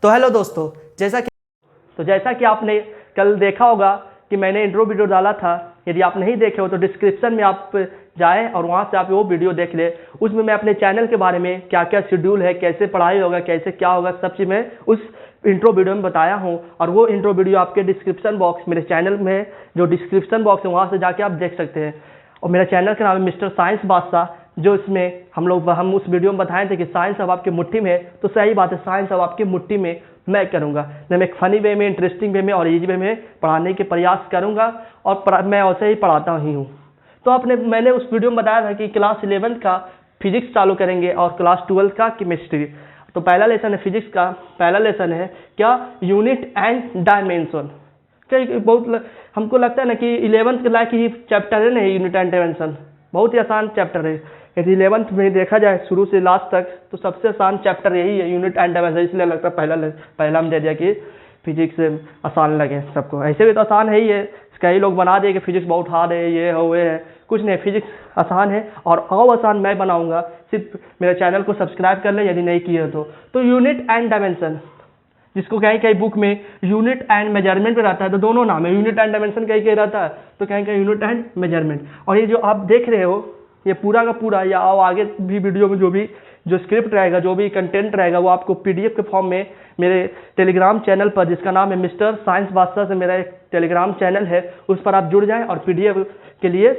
तो हेलो दोस्तों, जैसा कि आपने कल देखा होगा कि मैंने इंट्रो वीडियो डाला था। यदि आप नहीं देखे हो तो डिस्क्रिप्शन में आप जाएं और वहां से आप वो वीडियो देख लें। उसमें मैं अपने चैनल के बारे में क्या क्या शेड्यूल है, कैसे पढ़ाई होगा, कैसे क्या होगा, सब चीज़ मैं उस इंट्रो वीडियो में बताया हूं। और वो इंट्रो वीडियो आपके डिस्क्रिप्शन बॉक्स, मेरे चैनल में जो डिस्क्रिप्शन बॉक्स है वहाँ से जाके आप देख सकते हैं। और मेरा चैनल का नाम है मिस्टर साइंस बादशाह। जो इसमें हम उस वीडियो में बताए थे कि साइंस अब आपकी मुट्ठी में है, तो सही बात है, साइंस अब आपकी मुट्ठी में मैं करूँगा। मैं एक फ़नी वे में, इंटरेस्टिंग वे में और इजी वे में पढ़ाने के प्रयास करूँगा और मैं वैसे ही पढ़ाता ही हूँ। तो मैंने उस वीडियो में बताया था कि क्लास 11 का फिजिक्स चालू करेंगे और क्लास 12 का केमिस्ट्री। तो पहला लेसन है फिजिक्स का, पहला लेसन है क्या, यूनिट एंड डायमेंशन। बहुत हमको लगता है ना कि 11th के लायक ही चैप्टर है ना यूनिट एंड डायमेंशन। बहुत ही आसान चैप्टर है। यदि 11th में देखा जाए शुरू से लास्ट तक तो सबसे आसान चैप्टर यही है, यूनिट एंड डायमेंशन। इसलिए लगता है पहला हम दे दिया कि फिजिक्स आसान लगे सबको। ऐसे भी तो आसान है ही है, कई लोग बना दिए कि फिजिक्स बहुत हार्ड है, ये है वो है। कुछ नहीं, फिजिक्स आसान है और आसान मैं बनाऊंगा। सिर्फ मेरे चैनल को सब्सक्राइब कर ले यदि नहीं किए तो यूनिट एंड डायमेंशन, जिसको कहीं कहीं बुक में यूनिट एंड मेजरमेंट में रहता है, तो दोनों नाम है, यूनिट एंड डायमेंशन कहीं कहीं रहता है, तो कहीं कहीं यूनिट एंड मेजरमेंट। और ये जो आप देख रहे हो ये पूरा का पूरा, या आगे भी वीडियो में जो स्क्रिप्ट रहेगा, जो भी कंटेंट रहेगा, वो आपको पीडीएफ के फॉर्म में मेरे टेलीग्राम चैनल पर, जिसका नाम है मिस्टर साइंस बादशाह से मेरा एक टेलीग्राम चैनल है, उस पर आप जुड़ जाएं और पीडीएफ के लिए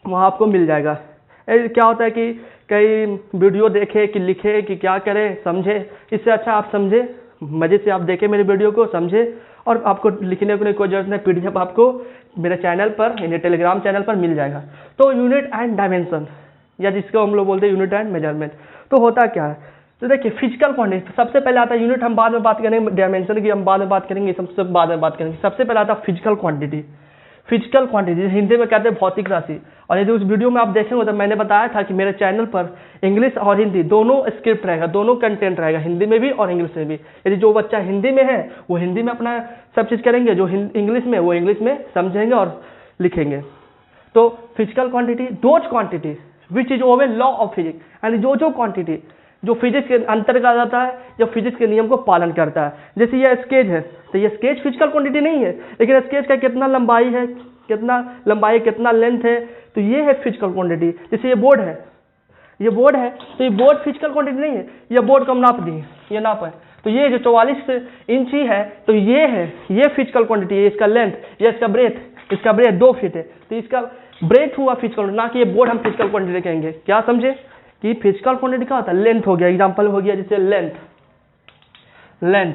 वहाँ आपको मिल जाएगा। क्या होता है कि कई वीडियो देखे कि लिखे कि क्या करें, समझे, इससे अच्छा आप समझे, मज़े से आप देखें मेरे वीडियो को, समझे, और आपको लिखने को कोई जरूरत नहीं। पीडीएफ आपको मेरे चैनल पर, यानी टेलीग्राम चैनल पर मिल जाएगा। तो यूनिट एंड डायमेंशन, या जिसको हम लोग बोलते हैं यूनिट एंड मेजरमेंट, तो होता क्या है। तो देखिए फिजिकल क्वांटिटी सबसे पहले आता है। यूनिट हम बाद में बात करेंगे, डायमेंशन की हम बाद में बात करेंगे, सबसे बाद में बात करेंगे। सबसे पहले आता है physical quantity. Physical quantity Hindi में कहते हैं भौतिक राशि। और यदि उस वीडियो में आप देखेंगे तो मैंने बताया था कि मेरे चैनल पर इंग्लिश और हिंदी दोनों स्क्रिप्ट रहेगा, दोनों कंटेंट रहेगा, हिंदी में भी और इंग्लिश में भी। यदि जो बच्चा हिंदी में है वो हिंदी में अपना सब चीज़ करेंगे, जो इंग्लिश में वो इंग्लिश में समझेंगे और लिखेंगे। तो physical quantity, those quantity which is obey law of physics, यानी जो क्वांटिटी जो फिजिक्स के अंतर्गत आ जाता है, जो फिजिक्स के नियम को पालन करता है। जैसे ये स्केच है, तो ये स्केच फिजिकल क्वांटिटी नहीं है, लेकिन स्केच का कितना लंबाई है, कितना लेंथ है, तो ये है फिजिकल क्वांटिटी। जैसे ये बोर्ड है, तो ये बोर्ड फिजिकल क्वांटिटी नहीं है, ये बोर्ड को हम नाप दिए, ये नाप है, तो ये जो 44 इंच ही है, तो ये फिजिकल क्वांटिटी है। इसका लेंथ, ये इसका ब्रेथ 2 फीट है, तो इसका ब्रेथ हुआ फिजिकल, ना कि ये बोर्ड हम फिजिकल क्वांटिटी कहेंगे। क्या समझे कि फिजिकल क्वांटिटी क्या होता है, लेंथ हो गया, एग्जांपल हो गया जैसे लेंथ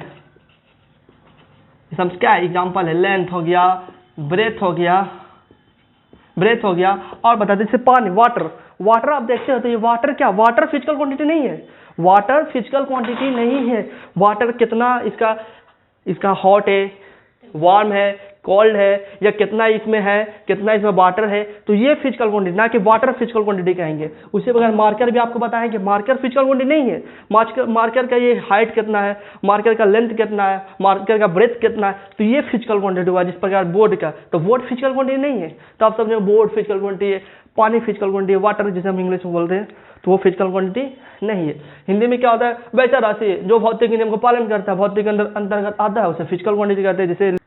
समझ क्या एग्जांपल है, लेंथ हो गया, ब्रेथ हो गया, और बता दें जैसे पानी, वाटर आप देखते हो, तो ये वाटर फिजिकल क्वांटिटी नहीं है, वाटर फिजिकल क्वांटिटी नहीं है। वाटर कितना इसका हॉट है, वार्म है, कोल्ड है, या कितना इसमें है, कितना इसमें वाटर है, तो ये फिजिकल क्वांटिटी, ना कि वाटर फिजिकल क्वांटिटी कहेंगे। उसी प्रकार मार्कर भी आपको बताएं कि मार्कर फिजिकल क्वांटिटी नहीं है। मार्कर का ये हाइट कितना है, मार्कर का लेंथ कितना है, मार्कर का ब्रेथ कितना है, तो ये फिजिकल क्वांटिटी हुआ। जिस प्रकार बोर्ड का, तो बोर्ड फिजिकल क्वांटिटी नहीं है, तो आप समझे बोर्ड फिजिकल क्वांटिटी है, पानी फिजिकल क्वांटिटी है, वाटर जिसे हम इंग्लिश में बोलते हैं, तो वो फिजिकल क्वांटिटी नहीं है। हिंदी में क्या होता है, वैसा राशि जो भौतिक नियम को पालन करता है, भौतिक के अंतर्गत आता है, उसे फिजिकल क्वांटिटी कहते हैं।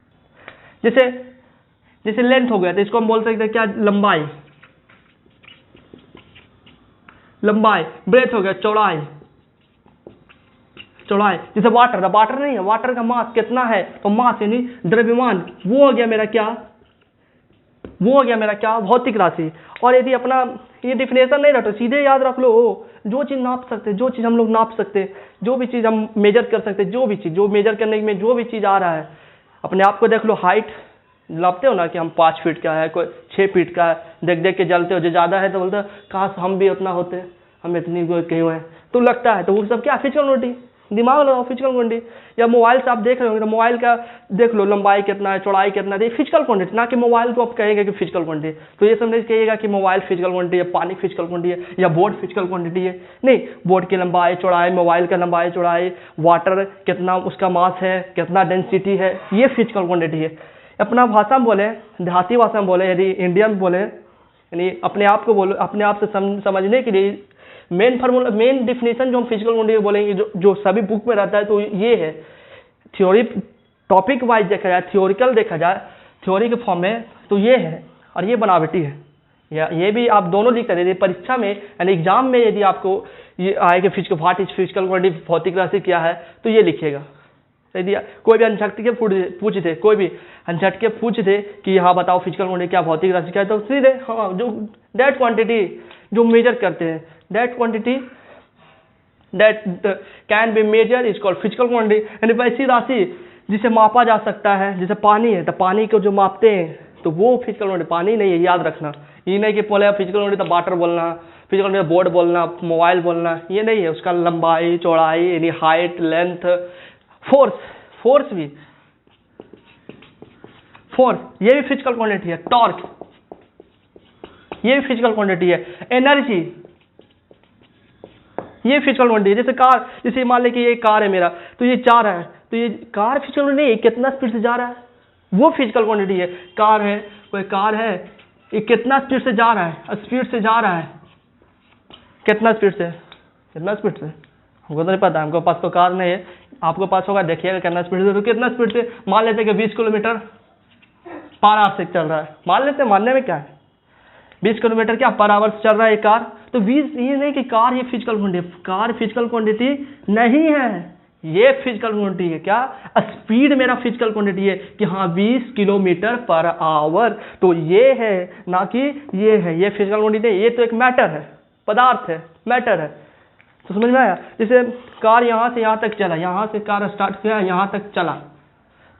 जैसे लेंथ हो गया, तो इसको हम बोल सकते हैं क्या, लंबाई, ब्रेथ हो गया, चौड़ाई। जैसे वाटर नहीं है, वाटर का मास कितना है, तो मास यानी द्रव्यमान, वो हो गया मेरा क्या, भौतिक राशि। और यदि अपना ये डिफिनेशन नहीं रखो, सीधे याद रख लो, जो चीज नाप सकते, जो चीज हम लोग नाप सकते, जो भी चीज हम मेजर कर सकते, जो भी चीज, जो मेजर करने में जो भी चीज आ रहा है, अपने आप को देख लो। हाइट नापते हो ना कि हम 5 फीट का है, कोई 6 फीट का है, देख के जलते हो, जो ज़्यादा है तो बोलते हो काश हम भी उतना होते, हम इतनी कहीं हुए हैं, तो लगता है। तो वो सब क्या, फिजिकल क्वांटिटी, दिमाग लगाओ, फिजिकल क्वांटिटी। या मोबाइल से आप देख रहे होंगे, तो मोबाइल का देख लो, लंबाई कितना है, चौड़ाई कितना है, फिजिकल क्वांटिटी, ना कि मोबाइल को आप कहेंगे कि फिजिकल क्वांटिटी। तो ये समझ कहिएगा कि मोबाइल फिजिकल क्वांटिटी है, पानी फिजिकल क्वांटिटी है, या बोर्ड फिजिकल क्वांटिटी है, नहीं। बोर्ड की लंबाई चौड़ाई, मोबाइल का लंबाई चौड़ाई, वाटर कितना उसका मास है, कितना डेंसिटी है, ये फिजिकल क्वांटिटी है। अपना भाषा में बोले, देहाती भाषा में बोले, यदि इंडियन में बोले, यानी अपने आप को बोलो, अपने आप से समझने के लिए मेन डिफिनेशन जो हम फिजिकल क्वांटिटी बोलेंगे, जो सभी बुक में रहता है, तो ये है थ्योरी टॉपिक वाइज देखा जाए, थ्योरिकल देखा जाए, थ्योरी के फॉर्म में, तो ये है और ये बनावटी है। या ये भी आप दोनों लिख सकते हैं परीक्षा में, यानी एग्जाम में यदि आपको ये आएगा physical, what is physical quantity, भौतिक राशि क्या है, तो ये लिखिएगा। यदि कोई भी अनझट के पूछ थे, कोई भी अनझट के पूछ थे कि हाँ बताओ फिजिकल क्वांटिटी क्या, भौतिक राशि क्या है, तो सीधे हाँ जो दैट क्वांटिटी जो मेजर करते हैं, that quantity that can be measure is called physical quantity. यानी वैसी राशि जिसे मापा जा सकता है, जैसे पानी है तो पानी को जो मापते हैं तो वो फिजिकल क्वांटिटी, पानी नहीं है, याद रखना। ये नहीं कि बोले फिजिकल क्वांटिटी तो वाटर बोलना, फिजिकल क्वांटिटी बोर्ड बोलना, मोबाइल बोलना, ये नहीं है। उसका लंबाई, चौड़ाई, यानी हाइट, लेंथ, फोर्स भी, फोर्स ये भी फिजिकल क्वांटिटी है। टॉर्क ये भी फिजिकल क्वांटिटी है। एनर्जी ये फिजिकल क्वांटिटी है। जैसे कार, जैसे मान लें कि ये कार है मेरा, तो ये जा रहा है, तो ये कार फिजिकल क्वांटिटी नहीं, कितना स्पीड से जा रहा है वो फिजिकल क्वांटिटी है। कार है, कोई कार है, ये कितना स्पीड से जा रहा है, स्पीड से जा रहा है, कितना स्पीड से, कितना स्पीड से हमको तो नहीं पता, हमको पास तो कार नहीं है, आपको पास होगा, देखिएगा कितना स्पीड से। तो कितना स्पीड से, मान लेते हैं कि 20 किलोमीटर पर आवर से चल रहा है, मान लेते हैं, मानने में क्या है, 20 किलोमीटर क्या पर आवर से चल रहा है ये कार। तो 20 ये नहीं कि कार ये physical quantity, car physical quantity नहीं है, ये फिजिकल क्वांटिटी है। क्या स्पीड मेरा फिजिकल क्वांटिटी है कि हाँ 20 किलोमीटर पर आवर, तो ये है, ना कि ये है, ये फिजिकल क्वांटिटी नहीं, ये तो एक मैटर है, पदार्थ है, मैटर है। तो समझ में आया। जैसे कार यहाँ से यहाँ तक चला, यहाँ से कार स्टार्ट किया, यहाँ तक चला,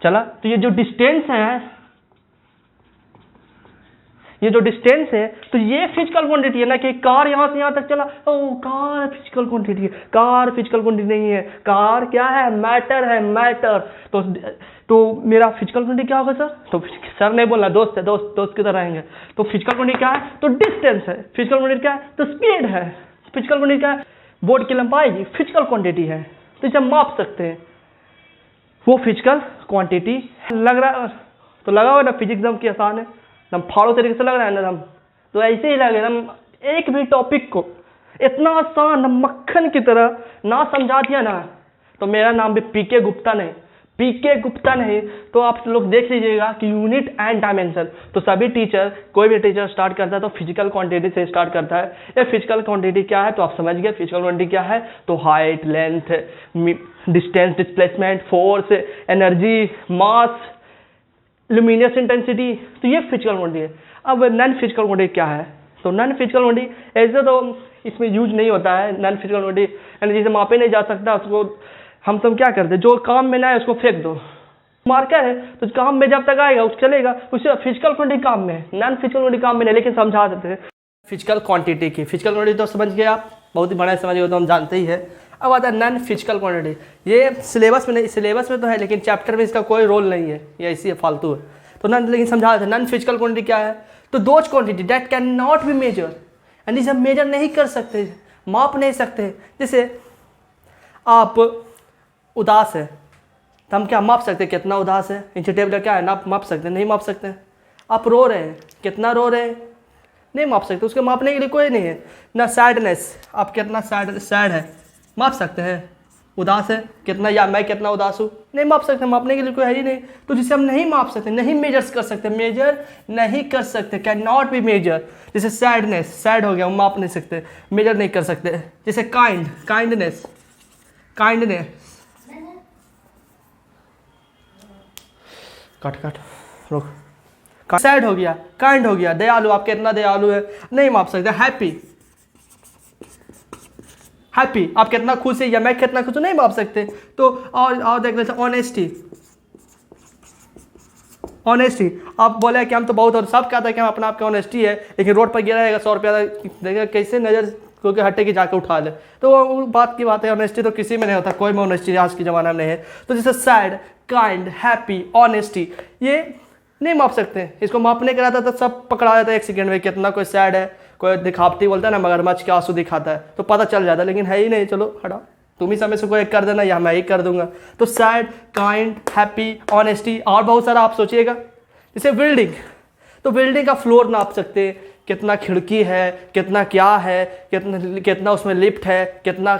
तो ये जो डिस्टेंस है, ये जो डिस्टेंस है, तो ये फिजिकल क्वांटिटी है, ना कि कार यहाँ से यहाँ तक चला, ओ कार फिजिकल क्वांटिटी है। कार फिजिकल क्वांटिटी नहीं है, कार क्या है, मैटर है, मैटर। तो मेरा फिजिकल क्वांटिटी क्या होगा सर, तो सर नहीं बोलना, दोस्त है, दोस्त की तरह रहेंगे। तो फिजिकल क्वांटिटी क्या है, तो डिस्टेंस है। फिजिकल क्वांटिटी क्या है, तो स्पीड है। फिजिकल क्वांटिटी क्या है, बोर्ड की लंबाई फिजिकल क्वांटिटी है, तो इसे माप सकते हैं, वो फिजिकल क्वांटिटी। लग रहा तो लगा हुआ ना, फिजिक्स एकदम की आसान है, हम फाड़ो तरीके से लग रहा है ना, हम तो ऐसे ही लगे, हम एक भी टॉपिक को इतना आसान मक्खन की तरह ना समझा दिया ना। तो मेरा नाम भी पीके गुप्ता नहीं, पीके गुप्ता नहीं, तो आप लोग देख लीजिएगा कि यूनिट एंड डायमेंशन, तो सभी टीचर, कोई भी टीचर स्टार्ट करता है तो फिजिकल क्वांटिटी से स्टार्ट करता है। ये फिजिकल क्वांटिटी क्या है, तो आप समझ गए फिजिकल क्वांटिटी क्या है, तो height, length, distance, displacement, force, energy, mass, luminous intensity, तो ये फिजिकल क्वांटिटी है। अब नॉन फिजिकल क्वांटिटी क्या है, तो नॉन फिजिकल क्वांटिटी ऐसे तो इसमें यूज नहीं होता है। नॉन फिजिकल क्वांटिटी यानी जिसे मापे नहीं जा सकता, उसको हम सब क्या करते हैं, जो काम में ना है उसको फेंक दो। मार्कर है तो काम में जब तक आएगा उस चलेगा, उससे फिजिकल क्वांटिटी काम में, नॉन फिजिकल क्वांटिटी काम में नहीं, लेकिन समझा देते हैं फिजिकल क्वांटिटी की। फिजिकल क्वांटिटी तो समझ गए आप, बहुत ही बड़ा समझ गए, तो हम जानते ही है। अब आता है नॉन फिजिकल क्वांटिटी। ये सिलेबस में नहीं, सिलेबस में तो है लेकिन चैप्टर में इसका कोई रोल नहीं है, ये ऐसी है, फालतू है। तो नॉन, लेकिन समझा देते हैं नॉन फिजिकल क्वांटिटी क्या है, तो those quantity that can not be measure, यानी जिसे मेजर नहीं कर सकते, माप नहीं सकते। जैसे आप उदास है तो हम क्या माप सकते हैं, कितना उदास है, नीचे टेबल क्या है, ना माप सकते हैं, नहीं माप सकते हैं। आप रो रहे हैं, कितना रो रहे हैं, नहीं माप सकते, उसके मापने के लिए कोई नहीं है। ना सैडनेस, आप कितना सैड है, माप सकते हैं। उदास है कितना, या मैं कितना उदास हूँ, नहीं माप सकते, मापने के लिए कोई है ही नहीं। तो जिसे हम नहीं माप सकते, नहीं मेजर कर सकते, मेजर नहीं कर सकते, कैन नॉट बी मेजर। जैसे सैडनेस, सैड हो गया, हम माप नहीं सकते, मेजर नहीं कर सकते। जैसे काइंडनेस, कट रोक, सैड हो गया, काइंड हो गया, दयालु, आप कितना दयालु है, नहीं माप सकते। हैप्पी, आप कितना खुश है, या मैं कितना खुश हूं, नहीं माप सकते। तो और देख लेते, ऑनेस्टी, आप बोले कि हम तो बहुत, और सब कहता है कि हम अपना आपका ऑनेस्टी है, लेकिन रोड पर गिरा रहेगा 100 रुपया देखेगा, कैसे नजर क्योंकि हटे की जाके उठा ले, तो वो बात की बात है। ऑनेस्टी तो किसी में नहीं होता, कोई में ऑनेस्टी आज के ज़माना में नहीं है। तो जैसे सैड, काइंड, हैप्पी, ऑनेस्टी, ये नहीं माप सकते। इसको मापने का रहता तो सब पकड़ा जाता है 1 सेकेंड में, कितना कोई सैड है, कोई दिखावटी बोलता है ना, मगरमच्छ के आंसू दिखाता है, तो पता चल जाता है, लेकिन है ही नहीं। चलो हटा, तुम ही समय से कोई एक कर देना या मैं ही कर दूंगा। तो सैड, काइंड, हैप्पी, ऑनेस्टी, और बहुत सारा आप सोचिएगा। जैसे बिल्डिंग, तो बिल्डिंग का फ्लोर नाप सकते हैं, कितना खिड़की है, कितना क्या है, कितना उसमें लिफ्ट है, कितना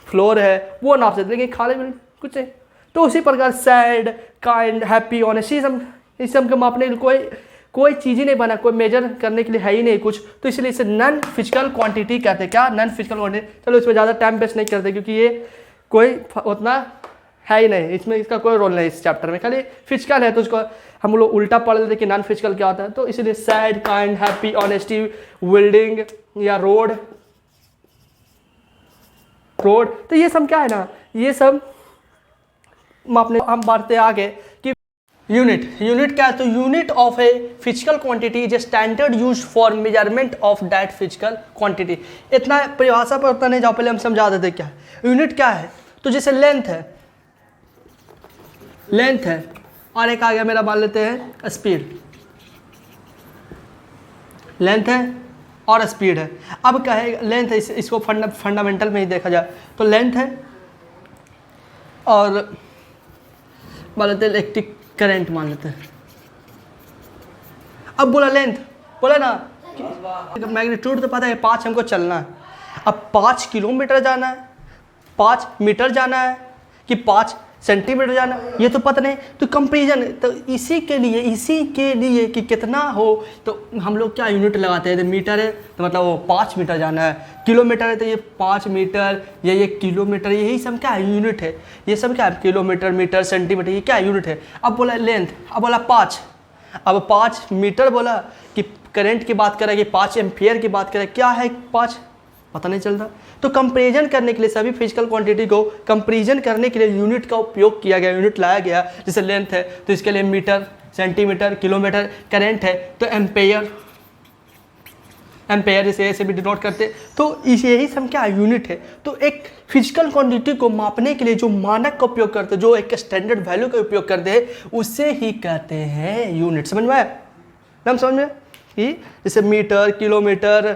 फ्लोर है, वो नाप सकते, लेकिन खाली बिल्डिंग कुछ नहीं। तो उसी प्रकार सैड, काइंड, हैप्पी, ऑनेस्ट, इस सब को मापने के लिए कोई चीज़ ही नहीं बना, कोई मेजर करने के लिए है ही नहीं कुछ, तो इसलिए इसे नॉन फिजिकल क्वांटिटी कहते हैं। क्या? Non physical quantity. चलो इसमें ज़्यादा टाइम वेस्ट नहीं करते क्योंकि ये कोई उतना है ही नहीं, इसमें इसका कोई रोल नहीं इस चैप्टर में, खाली फिजिकल है तो उसको हम लोग उल्टा पढ़ लेते कि नॉन फिजिकल क्या होता है। तो इसलिए sad, kind, happy, honesty, building या रोड, तो ये सब क्या है ना, ये सब मापने। हम बढ़ते आगे कि यूनिट क्या है? तो unit of a physical quantity is a standard use for measurement of that physical quantity. इतना परिभाषा पर उतना नहीं जाओ, पहले हम समझा देते क्या है यूनिट क्या है। तो जैसे लेंथ है और एक आ गया मेरा, मान लेते हैं स्पीड, लेंथ है और स्पीड है। अब क्या है? लेंथ है, इसको फंडामेंटल में ही देखा जाए तो लेंथ है और मान लेते हैं इलेक्ट्रिक करंट, मान लेते हैं। अब बोला लेंथ, बोला ना मैग्नीट्यूड तो पता है 5 हमको चलना है, अब 5 किलोमीटर जाना है, 5 मीटर जाना है कि 5 सेंटीमीटर जाना है, ये तो पता नहीं। तो कंपेरिजन, तो इसी के लिए कि कितना हो तो हम लोग क्या यूनिट लगाते हैं। तो मीटर है तो मतलब वो 5 मीटर जाना है, किलोमीटर है तो ये 5 मीटर या ये किलोमीटर, यही सब क्या है? यूनिट है। ये सब क्या है? किलोमीटर, मीटर, सेंटीमीटर, ये क्या यूनिट है। अब बोला लेंथ, अब बोला 5, अब 5 मीटर बोला कि करंट की बात करें कि 5 एम्पियर की बात करें, क्या है 5 पता नहीं चलता। तो कंपेरिजन करने के लिए सभी फिजिकल क्वांटिटी को कंपेरिजन करने के लिए यूनिट का उपयोग किया गया, यूनिट लाया गया। जैसे लेंथ है तो इसके लिए मीटर, सेंटीमीटर, किलोमीटर, करंट है तो एम्पेयर जैसे ऐसे भी डिनोट करते, तो यही सब क्या यूनिट है। तो एक फिजिकल क्वांटिटी को मापने के लिए जो मानक का उपयोग करते हैं, जो एक स्टैंडर्ड वैल्यू का उपयोग करते हैं, उसे ही कहते हैं यूनिट। समझ में आया? नाम समझ में कि जैसे मीटर, किलोमीटर,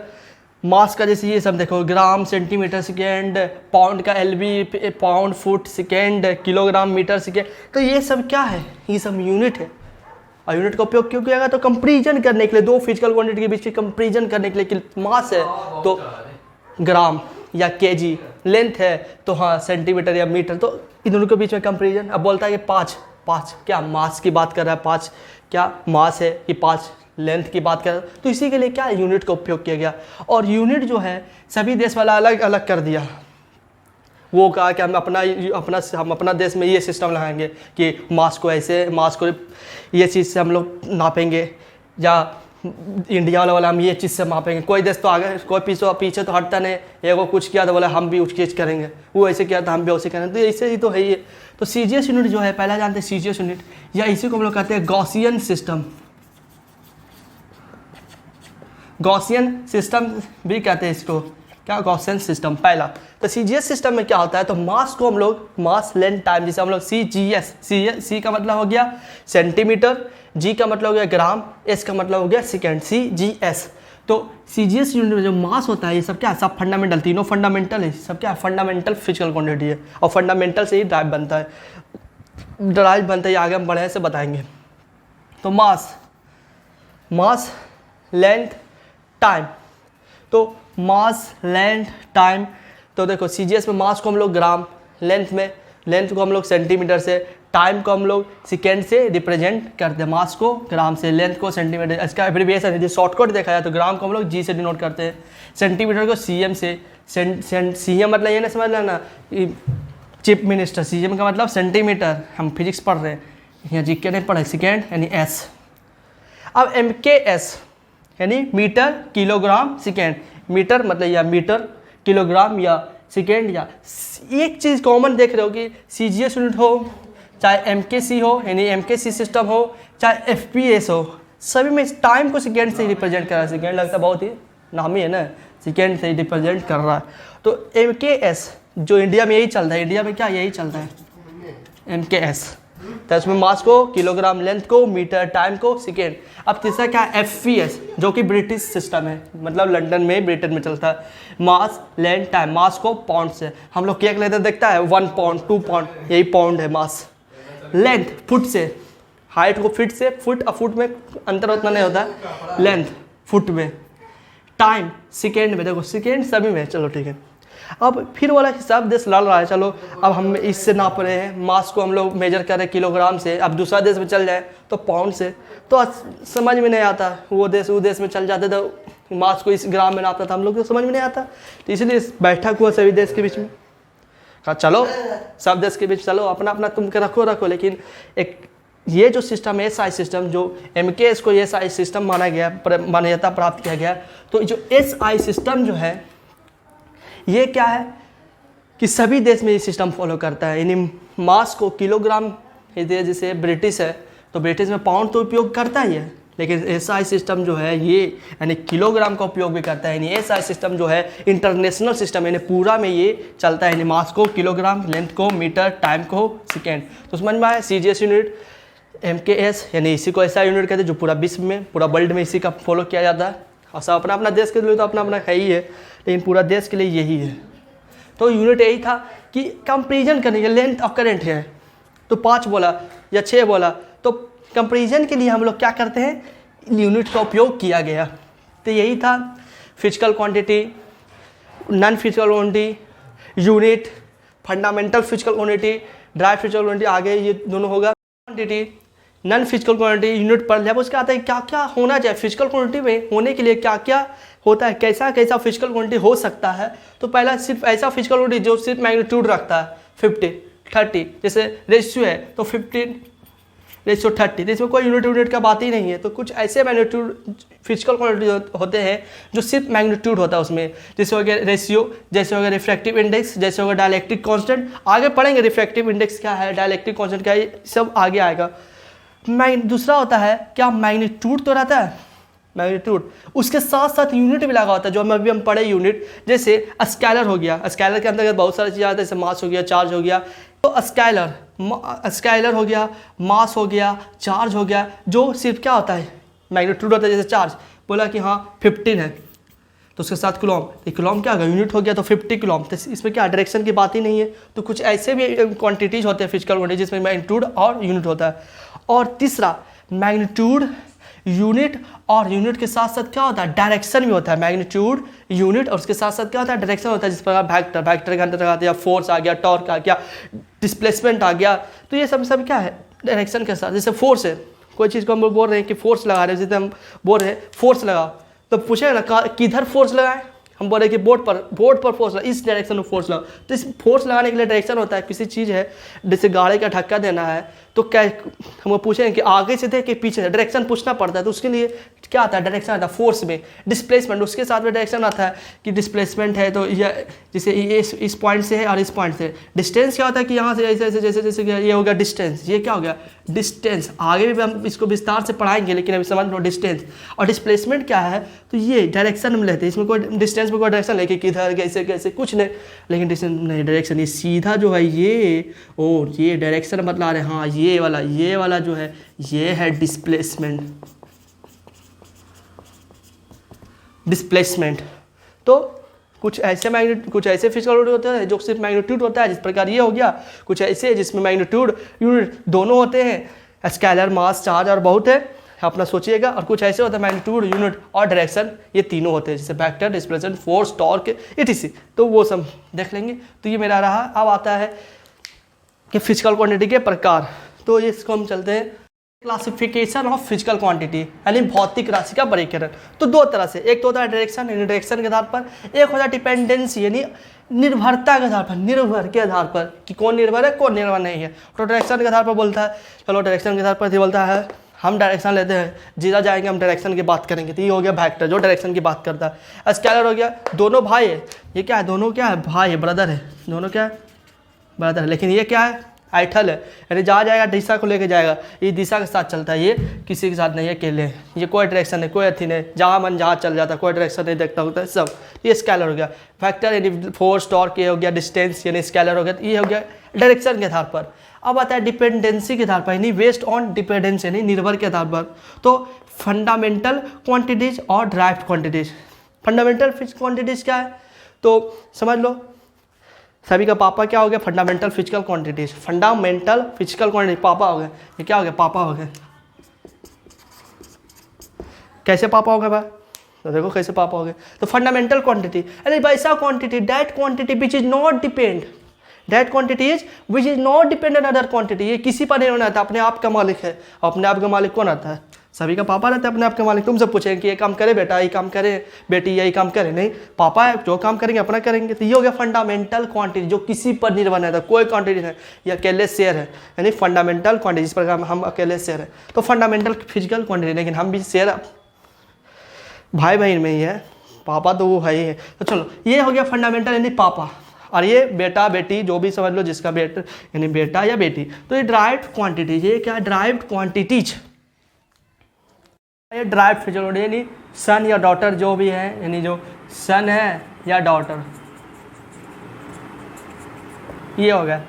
मास का जैसे ये सब देखो, ग्राम, सेंटीमीटर सेकेंड, पाउंड का LB, pound, foot second, kilogram, metre second, तो ये सब क्या है? ये सब यूनिट है। और यूनिट का उपयोग क्यों किया गया? तो कंपेरिजन करने के लिए, दो फिजिकल क्वांटिटी के बीच की कंपेरिजन करने के लिए कि मास है तो ग्राम या केजी, लेंथ है तो हाँ सेंटीमीटर या मीटर, तो इन दोनों के बीच में कंपेरिजन। अब बोलता है कि 5 क्या मास की बात कर रहा है, 5 क्या मास है कि 5 लेंथ की बात कर, तो इसी के लिए क्या यूनिट का उपयोग किया गया। और यूनिट जो है सभी देश वाला अलग अलग कर दिया। वो कहा कि हम अपना देश में ये सिस्टम लगाएंगे कि मास को ऐसे, मास को ये चीज़ से हम लोग नापेंगे, या इंडिया वाला हम ये चीज़ से मापेंगे। कोई देश तो आगे, कोई पीछे तो हटता नहीं, एगो कुछ किया तो बोला हम भी उस चीज़ करेंगे, वो ऐसे किया तो हम भी वैसे करेंगे, तो ऐसे ही तो है ये। तो सीजीएस यूनिट जो है, पहला जानते हैं सीजीएस यूनिट, या इसी को हम लोग कहते हैं गॉसियन सिस्टम। गॉसियन सिस्टम भी कहते हैं इसको, क्या? गॉसियन सिस्टम पहला। तो सीजीएस सिस्टम में क्या होता है? तो मास को हम लोग मास लेंथ टाइम, जैसे हम लोग सीजीएस, सी का मतलब हो गया सेंटीमीटर, जी का मतलब हो गया ग्राम, एस का मतलब हो गया सेकेंड, सीजीएस। तो सीजीएस यूनिट में जो मास होता है, ये सब क्या है? सब फंडामेंटल, तीनों फंडामेंटल है, सब क्या है? फंडामेंटल फिजिकल क्वांटिटी है, और फंडामेंटल से ही ड्राइव बनता है, आगे हम बढ़े से बताएंगे। तो मास लेंथ टाइम, तो मास लेंथ टाइम, तो देखो सीजीएस में मास को हम लोग ग्राम, लेंथ को हम लोग सेंटीमीटर से, टाइम को हम लोग सेकेंड से रिप्रेजेंट करते हैं। मास को ग्राम से, लेंथ को सेंटीमीटर, इसका एब्रिविएशन है, शॉर्टकट देखा जाए तो ग्राम को हम लोग जी से डिनोट करते हैं, सेंटीमीटर को सीएम से, सीएम मतलब ये ना समझ लेना चीफ मिनिस्टर, सीएम का मतलब सेंटीमीटर, हम फिजिक्स पढ़ रहे हैं यहाँ जी के नहीं पढ़े, सेकेंड यानी एस। अब MKS यानी मीटर, किलोग्राम, सेकेंड, मीटर मतलब या मीटर, किलोग्राम या सेकेंड, या एक चीज़ कॉमन देख रहे हो कि सीजीएस यूनिट हो, चाहे MKC हो यानी MKC सिस्टम हो, चाहे FPS हो, सभी में टाइम को सेकेंड से ही रिप्रेजेंट कर रहा है। सेकेंड लगता है बहुत ही नामी है ना, सेकेंड से ही रिप्रेजेंट कर रहा है। तो MKS जो इंडिया में यही चलता है, इंडिया में क्या यही चलता है MKS, तो इसमें मास को, किलोग्राम, लेंथ को, मीटर, टाइम को, सेकेंड। अब तीसरा क्या है? FPS जो कि ब्रिटिश सिस्टम है, मतलब लंदन में, ब्रिटेन में चलता है। मास लेंथ टाइम, मास को पाउंड से हम लोग क्या लेते देखता है 1 पाउंड 2 पाउंड, यही पाउंड है मास। लेंथ फुट से, हाइट को फीट से, फुट और फुट में अंतर उतना नहीं होता है, लेंथ फुट में। टाइम सेकेंड में, देखो सेकेंड सभी में, चलो ठीक है। अब फिर वाला सब देश लड़ रहा है, चलो अब हम इससे नाप रहे हैं, मास को हम लोग मेजर कर रहे हैं किलोग्राम से, अब दूसरा देश में चल जाए तो पाउंड से, तो समझ में नहीं आता। वो देश में चल जाते तो मास को इस ग्राम में नापता था, हम लोग को समझ में नहीं आता। तो इसलिए बैठक हुआ सभी देश के बीच में, कहा चलो सब देश के बीच चलो अपना अपना तुम के रखो, लेकिन एक ये जो सिस्टम है SI सिस्टम, जो MKS को SI सिस्टम माना गया, मान्यता प्राप्त किया गया। तो जो SI सिस्टम जो है ये क्या है कि सभी देश में ये सिस्टम फॉलो करता है, यानी मास को किलोग्राम, जैसे ब्रिटिश है तो ब्रिटिश में पाउंड तो उपयोग करता ही है, लेकिन SI सिस्टम जो है ये यानी किलोग्राम का उपयोग भी करता है। यानी SI सिस्टम जो है इंटरनेशनल सिस्टम, यानी पूरा में ये चलता है, यानी मास को किलोग्राम, लेंथ को मीटर, टाइम को सेकेंड। तो समझ में आया, CGS यूनिट, MKS यानी इसी को SI यूनिट कहते हैं, जो पूरा विश्व में, पूरा वर्ल्ड में इसी का फॉलो किया जाता है। और सब अपना अपना देश के लिए तो अपना अपना है ही है, लेकिन पूरा देश के लिए यही है। तो यूनिट यही था कि कंपेरिजन करने के, लेंथ ऑफ करंट है तो 5 बोला या 6 बोला, तो कंपेरिजन के लिए हम लोग क्या करते हैं, यूनिट का उपयोग किया गया। तो यही था physical quantity, non physical quantity, unit, fundamental physical quantity, dry physical quantity, आगे ये दोनों होगा quantity, non physical quantity, unit पर जब उसका आता है क्या क्या होना चाहिए फिजिकल क्वांटिटी में होने के लिए, क्या क्या होता है, कैसा कैसा फिजिकल क्वांटिटी हो सकता है। तो पहला सिर्फ ऐसा फिजिकल क्वांटिटी जो सिर्फ मैग्नीट्यूड रखता है 50-30, जैसे रेशियो है तो 15:30, इसमें कोई यूनिट का बात ही नहीं है। तो कुछ ऐसे मैग्नीट्यूड फिजिकल क्वांटिटी होते हैं जो सिर्फ मैग्नीट्यूड होता है उसमें, जैसे हो गया रेशियो, जैसे हो गया रिफ्रैक्टिव इंडेक्स, जैसे हो गया डायलैक्ट्रिक कांस्टेंट। आगे पढ़ेंगे रिफ्रैक्टिव इंडेक्स क्या है, डायलैक्ट्रिक कांस्टेंट क्या है, सब आगे आएगा। दूसरा होता है क्या, मैग्नीट्यूड तो रहता है, मैग्नीट्यूड उसके साथ साथ यूनिट भी लगा होता है, जो हम अभी पढ़े यूनिट, जैसे स्केलर हो गया, स्केलर के अंतर्गत बहुत सारी चीज़ें आती है, जैसे मास हो गया, चार्ज हो गया। तो स्केलर हो गया, मास हो गया, चार्ज हो गया, जो सिर्फ क्या होता है मैग्नीट्यूड होता है। जैसे चार्ज बोला कि हाँ 15 है तो उसके साथ कुलॉम, कुलॉम क्या होगा, यूनिट हो गया तो 50 कुलॉम। तो इसमें क्या डायरेक्शन की बात ही नहीं है। तो कुछ ऐसे भी क्वांटिटीज होते हैं फिजिकल क्वांटिटी जिसमें मैग्नीट्यूड और यूनिट होता है। और तीसरा मैग्नीट्यूड, यूनिट, और यूनिट के साथ साथ क्या होता है, डायरेक्शन भी होता है। मैग्नीट्यूड, यूनिट और उसके साथ साथ क्या होता है, डायरेक्शन होता है। जिस प्रकार वेक्टर के अंदर आते हैं, फोर्स आ गया, टॉर्क आ गया, डिस्प्लेसमेंट आ गया। तो ये सब क्या है, डायरेक्शन के साथ। जैसे फोर्स है, कोई चीज़ को हम बोल रहे हैं कि फोर्स लगा रहे हैं, जैसे हम बोल रहे हैं फोर्स लगा, तो पूछेगा ना किधर फोर्स लगाए, हम बोल रहे हैं कि बोर्ड पर फोर्स लगा, इस डायरेक्शन में फोर्स लगा। तो इस फोर्स लगाने के लिए डायरेक्शन होता है। किसी चीज़ है जैसे गाड़ी का धक्का देना है तो क्या हम पूछेंगे कि आगे से थे कि पीछे से, डायरेक्शन पूछना पड़ता है। तो उसके लिए क्या आता है, डायरेक्शन आता है। फोर्स में डिस्प्लेसमेंट, उसके साथ में डायरेक्शन आता है कि डिस्प्लेसमेंट है तो ये जैसे इस पॉइंट से है और इस पॉइंट से। डिस्टेंस क्या होता है कि यहाँ से ऐसे जैसे जैसे ये हो गया डिस्टेंस, ये क्या हो गया डिस्टेंस। आगे भी हम इसको विस्तार से पढ़ाएंगे, लेकिन अभी समझ लो डिस्टेंस। और डिस्प्लेसमेंट क्या है, तो ये डायरेक्शन हम लेते हैं। इसमें कोई डिस्टेंस में कोई डायरेक्शन लेके किधर कैसे कैसे कुछ नहीं, लेकिन डिस्टेंस नहीं, डायरेक्शन ये सीधा जो है ये, और ये डायरेक्शन बतला रहे हैं। हाँ ये वाला जो है ये है डिस्प्लेसमेंट। तो कुछ ऐसे फिजिकल होते हैं जो सिर्फ मैग्नीट्यूड होता है, जिस प्रकार ये हो गया। कुछ ऐसे जिसमें मैग्नीट्यूड यूनिट दोनों होते हैं, स्केलर, मास, चार्ज और बहुत है, अपना सोचिएगा। और कुछ ऐसे होता है मैग्नीट्यूड, यूनिट और डायरेक्शन, ये तीनों होते हैं, जैसे vector, displacement, force, torque, etc। तो वो सब देख लेंगे। तो ये मेरा रहा। अब आता है कि फिजिकल क्वांटिटी के प्रकार। तो इसको हम चलते हैं क्लासिफिकेशन ऑफ फिजिकल क्वांटिटी, यानी भौतिक राशि का वर्गीकरण। तो दो तरह से, एक तो होता है डायरेक्शन, यानी डायरेक्शन के आधार पर, एक होता है डिपेंडेंसी, यानी निर्भरता के आधार पर, निर्भर के आधार पर कि कौन निर्भर है कौन निर्भर नहीं है। तो डायरेक्शन के आधार पर बोलता है, चलो डायरेक्शन के आधार पर बोलता है हम डायरेक्शन लेते हैं, जीरा जाएंगे हम डायरेक्शन की बात करेंगे। तो ये हो गया वेक्टर जो डायरेक्शन की बात करता है। स्केलर हो गया, दोनों भाई है, ये क्या है, दोनों क्या है, भाई है, ब्रदर है, दोनों क्या है, ब्रदर है। लेकिन ये क्या है, आइठल है, यानी जहाँ जाएगा दिशा को लेके जाएगा, ये दिशा के साथ चलता है, ये किसी के साथ नहीं है, अकेले। ये कोई डायरेक्शन नहीं, कोई अथी नहीं, जहाँ मन जहाँ चल जाता है, कोई डायरेक्शन नहीं देखता होता है सब। ये स्केलर हो गया। वेक्टर यानी फोर्स, टॉर्क, ये हो गया डिस्टेंस, यानी स्केलर हो गया। ये हो गया डायरेक्शन के आधार पर। अब आता है डिपेंडेंसी के आधार पर, यानी बेस्ड ऑन डिपेंडेंस, यानी निर्भर के आधार पर। तो फंडामेंटल क्वांटिटीज और derived quantities. Fundamental physical quantities क्या है, तो समझ लो सभी का पापा क्या हो गया, fundamental physical quantities. Fundamental physical quantity पापा हो गए, ये क्या हो गया, पापा हो गए। कैसे पापा हो गए भाई, तो देखो कैसे पापा हो गए। तो फंडामेंटल क्वांटिटी, अरे वैसा quantity, that quantity which is not depend, that quantity is which is not depend on other quantity, ये किसी पर नहीं होना था, अपने आप का मालिक है। अपने आप का मालिक कौन आता है? सभी का पापा रहता है अपने आप का मालिक। तुमसे पूछेंगे कि ये काम करे बेटा, ये काम करे बेटी, यही काम करे, नहीं, पापा है जो काम करेंगे अपना करेंगे। तो ये हो गया फंडामेंटल क्वांटिटी, जो किसी पर निर्भर नहीं था, कोई क्वांटिटी नहीं, ये अकेले शेयर है, यानी फंडामेंटल क्वांटिटी, जिस प्रकार हम अकेले शेयर है। तो फंडामेंटल फिजिकल क्वांटिटी, लेकिन हम भी शेयर भाई बहन में ही है, पापा तो वो है ही है। तो चलो ये हो गया फंडामेंटल यानी पापा, और ये बेटा बेटी जो भी समझ लो, जिसका बेटा यानी बेटा या बेटी। तो ये ड्राइव्ड क्वांटिटीज, ये क्या है? ड्राइव्ड क्वांटिटीज, ये ड्राइव्ड फिजिकल यानी सन या डॉटर जो भी है, यानी जो सन है या डॉटर, ये हो गया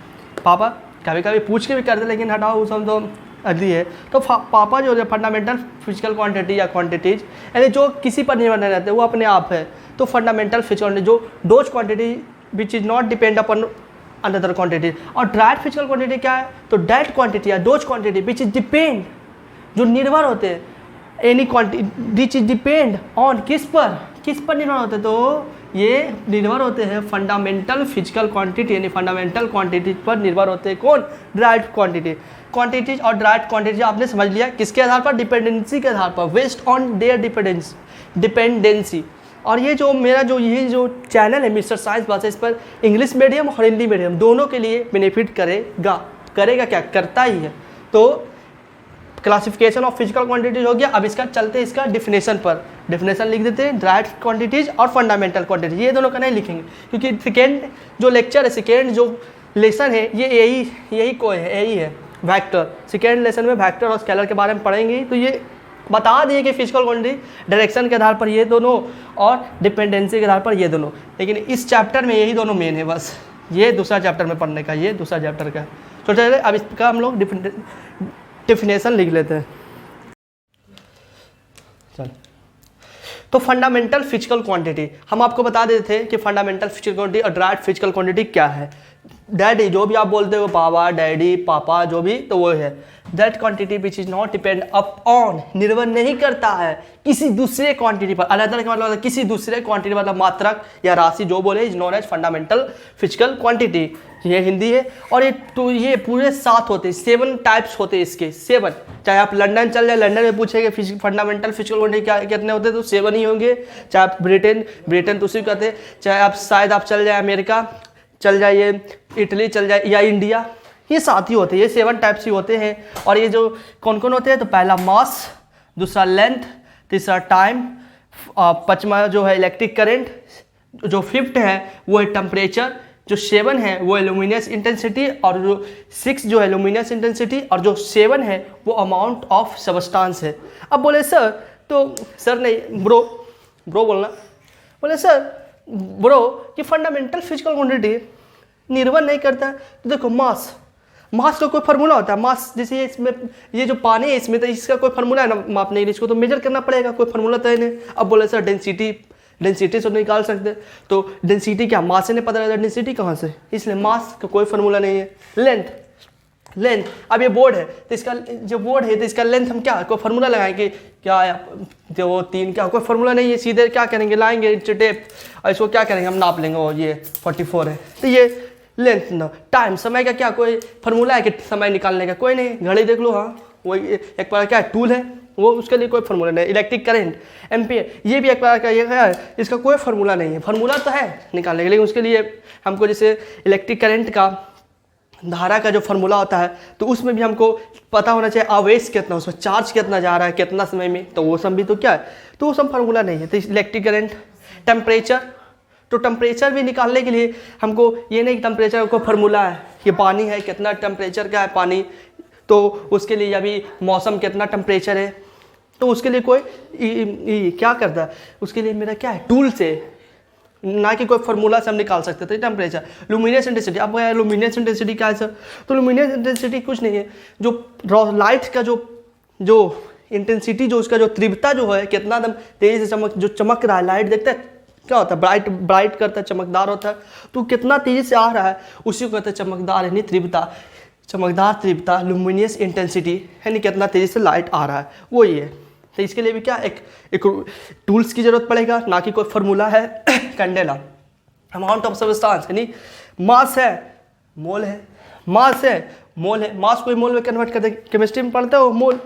पापा। कभी कभी पूछ के भी करते, लेकिन हटाओ उस हम तो अगली है। तो पापा जो है फंडामेंटल फिजिकल क्वांटिटी या क्वांटिटीज, यानी जो किसी पर निर्भर नहीं रहते, वो अपने आप है। तो फंडामेंटल फिजिकल जो dose quantity which is not depend upon another quantity. और ड्राइव्ड फिजिकल क्वांटिटी क्या है? तो डेट क्वांटिटी या dose quantity which is depend, जो निर्भर होते हैं, any quantity which is depend on, किस पर निर्भर होते हैं? तो ये निर्भर होते हैं फंडामेंटल फिजिकल क्वांटिटी, यानी फंडामेंटल क्वांटिटी पर निर्भर होते हैं। कौन? ड्राइव्ड क्वांटिटीज और ड्राइव्ड क्वांटिटी आपने समझ लिया, किसके आधार पर? डिपेंडेंसी के आधार पर, बेस्ड ऑन देयर डिपेंडेंसी। और ये जो मेरा ये जो चैनल है मिस्टर साइंस बस, इस पर इंग्लिश मीडियम और हिंदी मीडियम दोनों के लिए बेनिफिट करेगा क्या? करता ही है। तो क्लासिफिकेशन ऑफ फिजिकल क्वांटिटीज हो गया। अब इसका चलते हैं इसका डिफिनेशन पर, डिफिनेशन लिख देते हैं, ड्राइव्ड क्वांटिटीज और फंडामेंटल क्वांटिटीज, ये दोनों का नहीं लिखेंगे, क्योंकि सेकेंड जो लेक्चर है, सेकेंड जो लेसन है, ये यही है वेक्टर। सेकेंड लेसन में वेक्टर और स्केलर के बारे में पढ़ेंगे। तो ये बता दिए कि फिजिकल क्वांटिटी डायरेक्शन के आधार पर ये दोनों और डिपेंडेंसी के आधार पर ये दोनों, लेकिन इस चैप्टर में यही दोनों मेन है बस। ये दूसरा चैप्टर में पढ़ने का, ये दूसरा चैप्टर का। तो चलिए अब इसका हम लोग डिफिनेशन लिख लेते हैं। चल, तो फंडामेंटल फिजिकल क्वांटिटी हम आपको बता देते थे कि फंडामेंटल फिजिकल क्वांटिटी और ड्राइव्ड फिजिकल क्वांटिटी क्या है। डैडी जो भी आप बोलते हो, बाबा, डैडी, पापा, जो भी, तो वो है that quantity which is not depend up on, निर्भर नहीं करता है किसी दूसरे क्वांटिटी पर। अलग अलग मतलब किसी दूसरे क्वांटिटी, मतलब मात्रक या राशि जो बोले, is known as fundamental physical quantity. ये हिंदी है। और ये पूरे 7 होते हैं, 7 टाइप्स होते हैं इसके, 7। चाहे आप लंदन चल जाए, लंदन में पूछेंगे फंडामेंटल फिजिकल क्वांटिटी क्या कितने होते हैं, तो 7 ही होंगे। चाहे आप ब्रिटेन तो उसी को कहते हैं। चाहे आप शायद आप चल जाए अमेरिका चल जाइए, इटली चल जाए या इंडिया, ये 7 ही होते हैं, ये 7 टाइप्स ही होते हैं। और ये जो कौन कौन होते हैं, तो पहला मास, दूसरा लेंथ, तीसरा टाइम, 5वां जो है इलेक्ट्रिक करंट, जो 5th है वो है टेम्परेचर, जो 7 है वो है लुमिनस इंटेंसिटी, और जो 6 जो है लुमिनस इंटेंसिटी, और जो 7 है वो अमाउंट ऑफ सबस्टांस है। अब बोले सर, तो सर नहीं ब्रो बोलना, बोले सर ब्रो कि फंडामेंटल फिजिकल क्वांटिटी निर्भर नहीं करता है। तो देखो मास का कोई फार्मूला होता है। मास जैसे इसमें ये जो पानी है इसमें, तो इसका कोई फार्मूला है ना मापने के लिए, इसको तो मेजर करना पड़ेगा, कोई फार्मूला तो है नहीं। अब बोले सर डेंसिटी से निकाल सकते, तो डेंसिटी क्या मास से नहीं पता रहता, डेंसिटी कहाँ से, इसलिए मास का कोई फार्मूला नहीं है। लेंथ अब ये बोर्ड है, तो इसका जो बोर्ड है तो इसका लेंथ हम क्या कोई फार्मूला लगाएंगे क्या, जो वो 3 क्या, कोई फार्मूला नहीं है, सीधे क्या करेंगे, लाएंगे टेप और इसको क्या करेंगे हम नाप लेंगे, और ये 44 है, तो ये लेंथ ना। टाइम समय का क्या कोई फार्मूला है कि समय निकालने का, कोई नहीं, घड़ी देख लो, हाँ वही एक प्रकार क्या टूल है वो, उसके लिए कोई फार्मूला नहीं। इलेक्ट्रिक करंट एम्पियर, ये भी एक प्रकार का ये है, इसका कोई फार्मूला नहीं है। फार्मूला तो है निकालने के, लेकिन उसके लिए हमको जैसे इलेक्ट्रिक करंट का धारा का जो फार्मूला होता है, तो उसमें भी हमको पता होना चाहिए आवेश कितना, उसमें चार्ज कितना जा रहा है कितना समय में, तो वो सब भी तो क्या है, तो वो सब फार्मूला नहीं है। तो इलेक्ट्रिक करंट, टेम्परेचर, तो टेम्परेचर भी निकालने के लिए हमको ये नहीं कि टेम्परेचर को फार्मूला है, ये पानी है कितना टेम्परेचर का है पानी, तो उसके लिए अभी मौसम कितना टेम्परेचर है, तो उसके लिए कोई क्या करता है, उसके लिए मेरा क्या है टूल से, ना कि कोई फार्मूला से हम निकाल सकते थे। टेम्परेचर, लुमिनस इंटेंसिटी, अब लुमिनस इंटेंसिटी क्या है सर, तो लुमिनस इंटेंसिटी कुछ नहीं है, जो लाइट का जो इंटेंसिटी, जो उसका जो तीव्रता जो है कितना दम तेजी से जो चमक रहा है, लाइट देखते हैं क्या होता है, ब्राइट करता है, चमकदार होता है, तो कितना तेजी से आ रहा है उसी को कहते हैं चमकदार, यानी तीव्रता, चमकदार तीव्रता, लुमिनियस इंटेंसिटी, यानी कितना तेजी से लाइट आ रहा है, वो ये है। तो इसके लिए भी क्या एक टूल्स की जरूरत पड़ेगा, ना कि कोई फार्मूला है कैंडेला। अमाउंट ऑफ सब्सटेंस यानी मास है मोल है, मास है मोल है, मास को मोल में कन्वर्ट कर दे। केमिस्ट्री में पढ़ते हो मोल,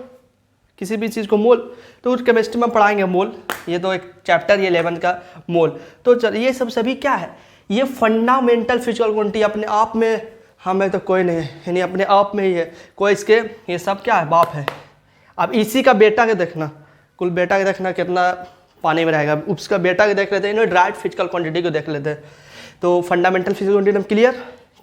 किसी भी चीज़ को मोल, तो केमिस्ट्री में पढ़ाएंगे मोल, ये तो एक चैप्टर ये 11 का मोल। तो ये सब सभी क्या है, ये फंडामेंटल फिजिकल क्वांटिटी अपने आप में, हमें तो कोई नहीं है, यानी अपने आप में ही है, कोई इसके ये सब क्या है बाप है। अब इसी का बेटा के देखना, कुल बेटा के देखना कितना पानी में रहेगा, उसका बेटा के देख लेते हैं, इन्हें डायरेक्ट फिजिकल क्वांटिटी को देख लेते हैं। तो फंडामेंटल फिजिकल क्वांटिटी हम क्लियर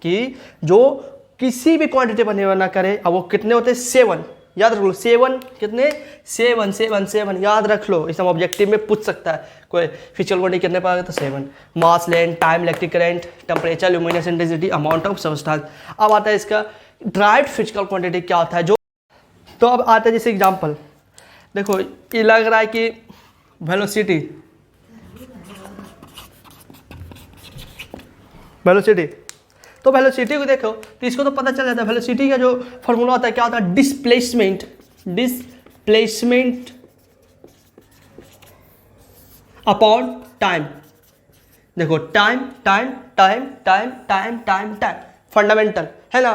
कि जो किसी भी क्वांटिटी पर निर्भर ना करे। अब वो कितने होते हैं 7, याद रख लो 7 कितने 7 7 7 याद रख लो, इस हम ऑब्जेक्टिव में पूछ सकता है कोई फिजिकल क्वांटिटी कितने पर आ गया तो 7। Mass, length, time, electric current, temperature, luminous intensity, amount of substance. अब आता है इसका ड्राइव्ड फिजिकल क्वांटिटी क्या होता है जो, तो अब आता है जैसे एग्जांपल देखो, ये लग रहा है कि वेलोसिटी तो वेलोसिटी को देखो तो इसको तो पता चल जाता है, वेलोसिटी का जो फॉर्मूला होता है क्या होता है, डिस्प्लेसमेंट अपॉन टाइम। देखो टाइम फंडामेंटल है ना,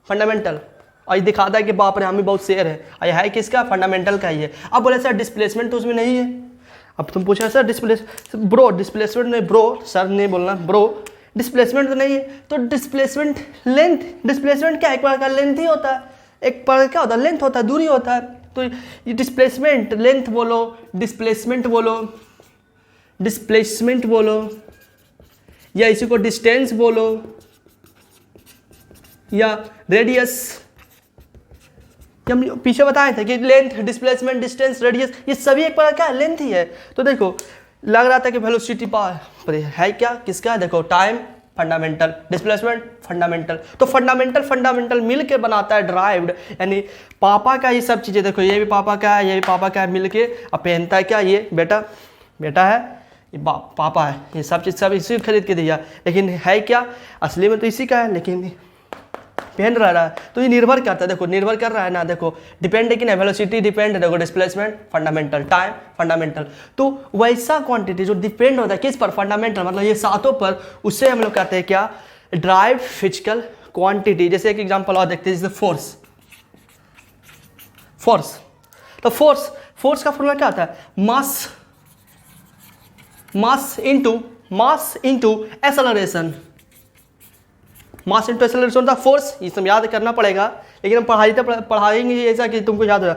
फंडामेंटल। और ये दिखाता है कि बाप रे हमें बहुत शेयर है, और यह है किसका, फंडामेंटल का ही है। अब बोले सर डिस्प्लेसमेंट तो उसमें नहीं है। अब तुम पूछा सर डिस्प्लेसमेंट नहीं, ब्रो सर नहीं बोलना, ब्रो डिस्प्लेसमेंट तो नहीं है। तो डिस्प्लेसमेंट लेंथ, डिस्प्लेसमेंट क्या एक प्रकार का लेंथ ही होता है, एक प्रकार क्या होता है लेंथ होता है, दूरी होता है। तो ये डिस्प्लेसमेंट, लेंथ बोलो, डिस्प्लेसमेंट बोलो, या इसी को डिस्टेंस बोलो, या रेडियस। हम पीछे बताए थे कि लेंथ, डिस्प्लेसमेंट, डिस्टेंस, रेडियस ये सभी एक प्रकार का लेंथ ही है। तो देखो लग रहा था कि वेलोसिटी पर है क्या, किसका, देखो टाइम फंडामेंटल, डिस्प्लेसमेंट फंडामेंटल। तो फंडामेंटल मिल के बनाता है ड्राइव्ड, यानी पापा का ये सब चीज़ें। देखो ये भी पापा का है, ये भी पापा का है, मिल के अब पहनता है क्या, ये बेटा है, ये पापा है, ये सब चीज़ सब इसी खरीद के दिया। लेकिन है क्या असली में तो इसी का है, लेकिन पहन रहा है। तो ये निर्भर करता है, देखो निर्भर कर रहा है ना, देखो डिपेंड है कि ना, वेलोसिटी डिपेंड है, देखो डिस्प्लेसमेंट फंडामेंटल, टाइम फंडामेंटल। तो वैसा क्वांटिटी जो डिपेंड होता है किस पर, फंडामेंटल, मतलब ये सातों पर, उससे हम लोग कहते हैं क्या, ड्राइव्ड फिजिकल क्वांटिटी। जैसे एक एग्जांपल और देखते हैं, जैसे फोर्स। तो फोर्स का फॉर्मूला क्या होता है, mass into acceleration. Mass into acceleration था फोर्स, ये सब याद करना पड़ेगा, लेकिन हम पढ़ाएंगे ऐसा कि तुमको याद हो जाए।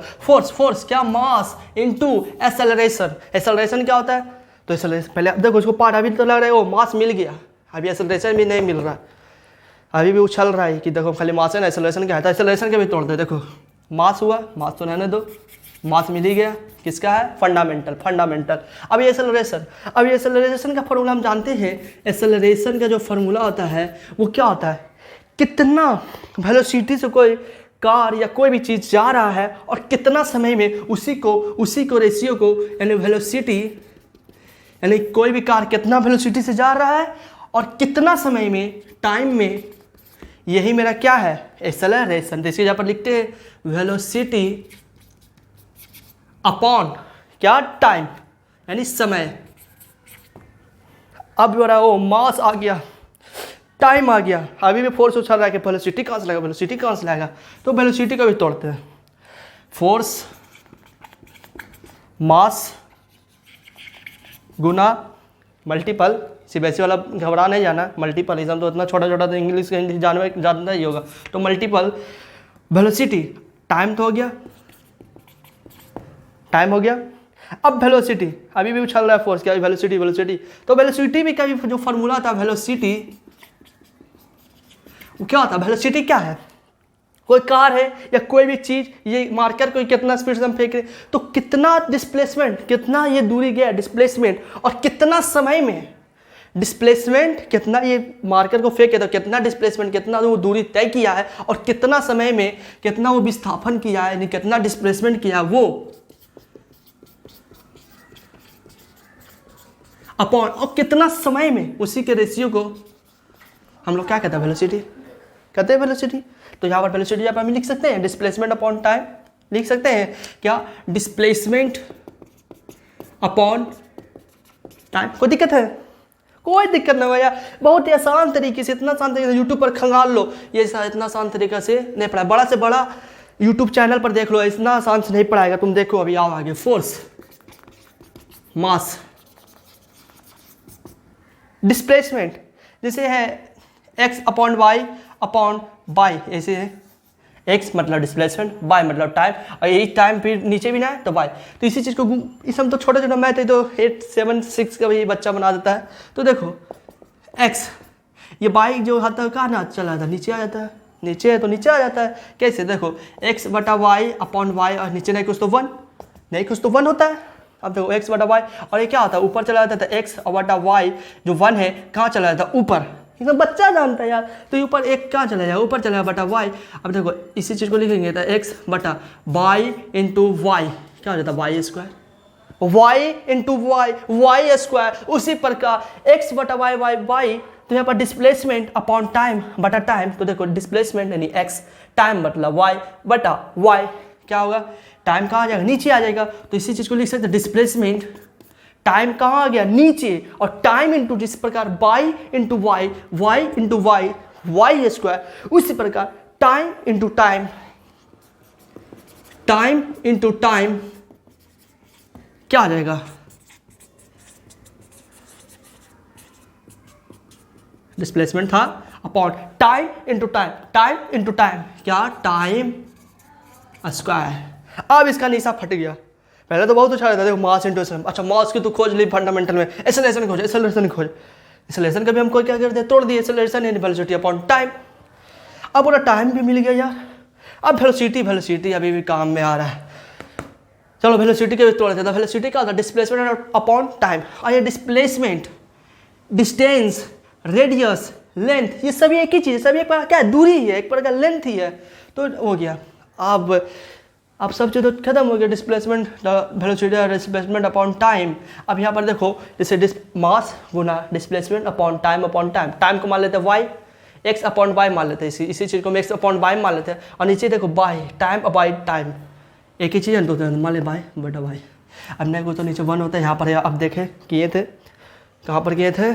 फोर्स क्या, मास इंटू एक्सेलरेशन। एक्सेलरेशन क्या होता है, तो एक्सेलरेशन पहले देखो उसको पार्ट, अभी तो लग रहा है वो मास मिल गया, अभी एक्सेलरेशन भी नहीं मिल रहा, अभी भी उछल रहा है कि देखो खाली मास है ना, एक्सेलरेशन क्या है, तो एक्सेलरेशन के भी तोड़ दे। देखो मास हुआ, मास तो रहने दो, मास मिल ही गया, किसका है, फंडामेंटल। अब ये एक्सेलरेशन का फॉर्मूला हम जानते हैं। एक्सेलरेशन का जो फॉर्मूला होता है वो क्या होता है, कितना वेलोसिटी से कोई कार या कोई भी चीज़ जा रहा है और कितना समय में उसी को रेशियो को, यानी वेलोसिटी, यानी कोई भी कार कितना वेलोसिटी से जा रहा है और कितना समय में, टाइम में, यही मेरा क्या है, एक्सेलरेशन। तो इसके यहाँ पर लिखते हैं वेलोसिटी अपॉन क्या, टाइम, यानी समय। अब मेरा वो मास आ गया, टाइम आ गया, अभी भी फोर्स उछल रहा है कि वेलोसिटी कहाँ से लाएगा, तो वेलोसिटी को भी तोड़ते हैं। फोर्स मास गुना मल्टीपल, सीबीएसई वाला घबरा नहीं जाना, मल्टीपलिज्म तो इतना छोटा तो इंग्लिश का हिंदी जानता ही होगा। तो मल्टीपल वेलोसिटी, टाइम तो हो गया, टाइम हो गया। अब वेलोसिटी अभी भी उछल रहा है फोर्स, क्या वेलोसिटी, तो वेलोसिटी भी का भी जो फॉर्मूला था वेलोसिटी, क्या होता है, वेलोसिटी क्या है, कोई कार है या कोई भी चीज, ये मार्कर कोई कितना स्पीड से हम फेंक रहे, तो कितना डिस्प्लेसमेंट, कितना ये दूरी गया डिस्प्लेसमेंट, और कितना समय में डिस्प्लेसमेंट, कितना ये मार्कर को फेंके तो कितना डिस्प्लेसमेंट, कितना वो दूरी तय किया है, और कितना समय में कितना वो विस्थापन किया है, यानी कितना डिस्प्लेसमेंट किया वो, अपॉन, और कितना समय में, उसी के रेशियो को हम लोग क्या कहते हैं, वेलोसिटी कहते हैं, वेलोसिटी। तो यहाँ पर वेलोसिटी यहाँ पर हम लिख सकते हैं डिस्प्लेसमेंट अपॉन टाइम, लिख सकते हैं क्या, डिस्प्लेसमेंट अपॉन टाइम। कोई दिक्कत है? कोई दिक्कत नहीं भैया, बहुत ही आसान तरीके से, इतना आसान तरीके से यूट्यूब पर खंगाल लो, ये इतना आसान तरीके से नहीं पढ़ाया। बड़ा से बड़ा यूट्यूब चैनल पर देख लो, इतना आसान से नहीं पढ़ाएगा। तुम देखो अभी आओ आगे, फोर्स, मास, डिस्प्लेसमेंट, जैसे है x upon Y upon by, ऐसे है x मतलब डिस्प्लेसमेंट, y मतलब टाइम, और यही टाइम फिर नीचे भी ना है तो y। तो इसी चीज़ को इस हम तो छोटा छोटा मैथ है तो 8 7 6 का भी बच्चा बना देता है। तो देखो x, ये y जो आता है कहाँ ना चला जाता है, नीचे आ जाता है, नीचे है तो नीचे आ जाता है। कैसे? देखो x बटा वाई अपॉन वाई, और नीचे नहीं कुछ तो 1, नहीं कुछ तो 1 होता है। अब देखो x बटा वाई, और ये क्या होता है, ऊपर चला जाता है। तो x बटा वाई जो 1 है कहाँ चला जाता है, ऊपर, एकदम बच्चा जानता है यार। तो ये ऊपर एक कहाँ चला जाएगा, ऊपर चला जाएगा बटा वाई। अब देखो इसी चीज़ को लिखेंगे तो x बटा वाई इंटू वाई क्या हो जाता है, y square, y into y, y square. उसी प्रकार x बटा वाई वाई वाई, तो यहाँ पर डिस्प्लेसमेंट अपॉन टाइम बटा टाइम। तो देखो डिस्प्लेसमेंट यानी x, टाइम मतलब y बटा y, क्या होगा, टाइम कहाँ आ जाएगा, नीचे आ जाएगा। तो इसी चीज़ को लिख सकते हैं, डिस्प्लेसमेंट टाइम कहाँ आ गया, नीचे, और टाइम इंटू जिस प्रकार y into y, y into y, y square. उसी प्रकार time into time, time into time क्या आ जाएगा, डिस्प्लेसमेंट था upon time into time, time into time क्या, टाइम स्क्वायर। अब इसका निशा फट गया। पहले तो बहुत अच्छा रहता था, देखो मास इंटू एसेलेरेशन। अच्छा मास की तो खोज ली फंडामेंटल में, एसेलेरेशन खोज, एसेलेरेशन खोज, एसेलेरेशन का भी हमको क्या करते हैं, तोड़ दिए, एसेलेरेशन यानी वेलोसिटी अपॉन टाइम। अब पूरा टाइम भी मिल गया यार। अब वेलोसिटी, वेलोसिटी अभी भी काम में आ रहा है, चलो वेलोसिटी के भी तोड़ देता। वेलोसिटी क्या होता है, डिस्प्लेसमेंट अपॉन टाइम। और ये डिस्प्लेसमेंट, डिस्टेंस, रेडियस, लेंथ, ये सभी एक ही चीज़ है, सभी एक प्रकार क्या है, दूरी ही है, एक प्रकार लेंथ ही है। तो हो गया। अब सब चीज़ तो खत्म हो गया, डिस्प्लेसमेंट, वेलोसिटी और डिस्प्लेसमेंट अपॉन टाइम। अब यहाँ पर देखो जैसे मास गुना डिस्प्लेसमेंट अपॉन टाइम, टाइम को मान लेते हैं वाई, एक्स अपॉन वाई मान लेते हैं, इसी चीज़ को हम एक्स अपॉन वाई मान लेते हैं। और नीचे देखो बाई, टाइम बाई टाइम, एक ही चीज़ है, तो मान ले बाई बटा बाई। अब नहीं को तो नीचे 1 होता है, यहाँ पर अब देखें किए थे, कहाँ पर किए थे,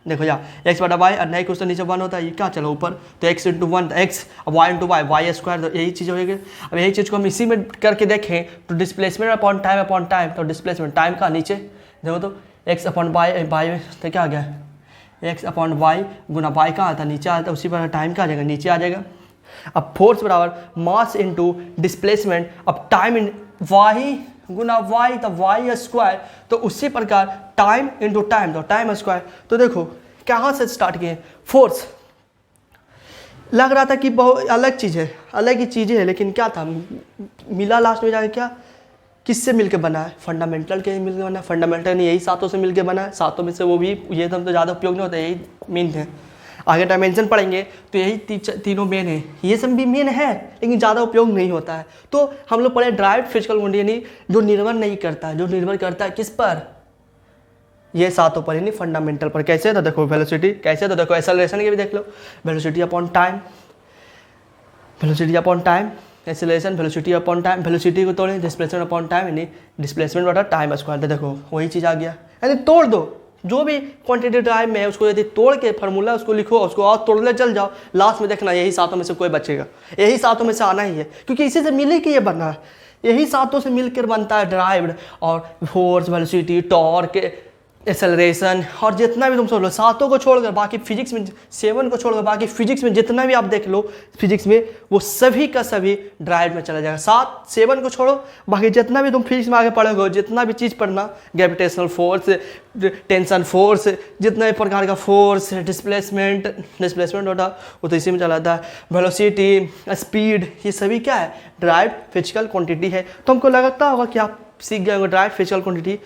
देखो यहाँ एक्स बटा वाई, और नहीं कुछ तो नीचे 1 होता है, ये क्या चलो ऊपर, तो x into 1 x, y into y, y square, तो यही चीज़ होगी। अब यही चीज़ को हम इसी में करके देखें तो डिस्प्लेसमेंट अपॉन टाइम, तो डिस्प्लेसमेंट टाइम का नीचे देखो तो एक्स अपॉन वाई, वाई तो क्या आ गया, एक्स अपॉन वाई गुना वाई का आता नीचे आता है, उसी पर टाइम का आ जाएगा, नीचे आ जाएगा। अब फोर्स बराबर मास इंटू डिस्प्लेसमेंट, अब टाइम इन वाई गुना वाई, तो वाई स्क्वायर, तो उसी प्रकार टाइम इंटू टाइम, तो टाइम स्क्वायर। तो देखो कहाँ से स्टार्ट किए, फोर्स लग रहा था कि बहुत अलग चीज़ है, अलग ही चीज़ें है, लेकिन क्या था, मिला लास्ट में जाके क्या, किससे मिलके बना है, फंडामेंटल के मिलके बना है। फंडामेंटल नहीं, यही सातों से मिलके बना है, सातों में से वो भी ये तो ज़्यादा उपयोग नहीं होता, यही मेन है। आगे डायमेंशन पढ़ेंगे तो यही तीनों मेन है, ये सब भी मेन है लेकिन ज़्यादा उपयोग नहीं होता है। तो हम लोग पढ़े ड्राइव फिजिकल क्वांटिटी, यानी जो निर्भर नहीं करता है, जो निर्भर करता है किस पर, ये सातों पर, यानी फंडामेंटल पर। कैसे, तो देखो वेलोसिटी, कैसे तो देखो एक्सेलरेशन के भी देख लो, velocity upon time, velocity upon time, acceleration velocity upon time, velocity को तोड़े डिस्प्लेसमेंट अपॉन टाइम, यानी डिस्प्लेसमेंट बटा टाइम स्क्वायर। देखो वही चीज़ आ गया, यानी तोड़ दो, जो भी क्वांटिटी टाइम में उसको यदि तोड़ के फार्मूला उसको लिखो, उसको और तोड़ने चल जाओ, लास्ट में देखना यही सातों में से कोई बचेगा, यही सातों में से आना ही है, क्योंकि इसी से मिले कि ये बनना है, यही सातों से मिलकर बनता है ड्राइव्ड। और फोर्स, वेलोसिटी, टॉर्क, एक्सेलरेशन, और जितना भी तुम सोच लो, सातों को छोड़कर बाकी फिजिक्स में 7 को छोड़कर बाकी फिजिक्स में जितना भी आप देख लो फिजिक्स में, वो सभी का सभी ड्राइव में चला जाएगा। 7 को छोड़ो, बाकी जितना भी तुम फिजिक्स में आगे पढ़ोगे, जितना भी चीज़ पढ़ना, ग्रेविटेशनल फोर्स, टेंशन फोर्स, जितना भी प्रकार का फोर्स, डिस्प्लेसमेंट होता वो तो इसी में चला जाता है। वेलोसिटी, स्पीड, ये सभी क्या है, ड्राइव फिजिकल क्वांटिटी है। तो हमको लगता होगा कि आप सीख गए होंगे ड्राइव फिजिकल क्वांटिटी।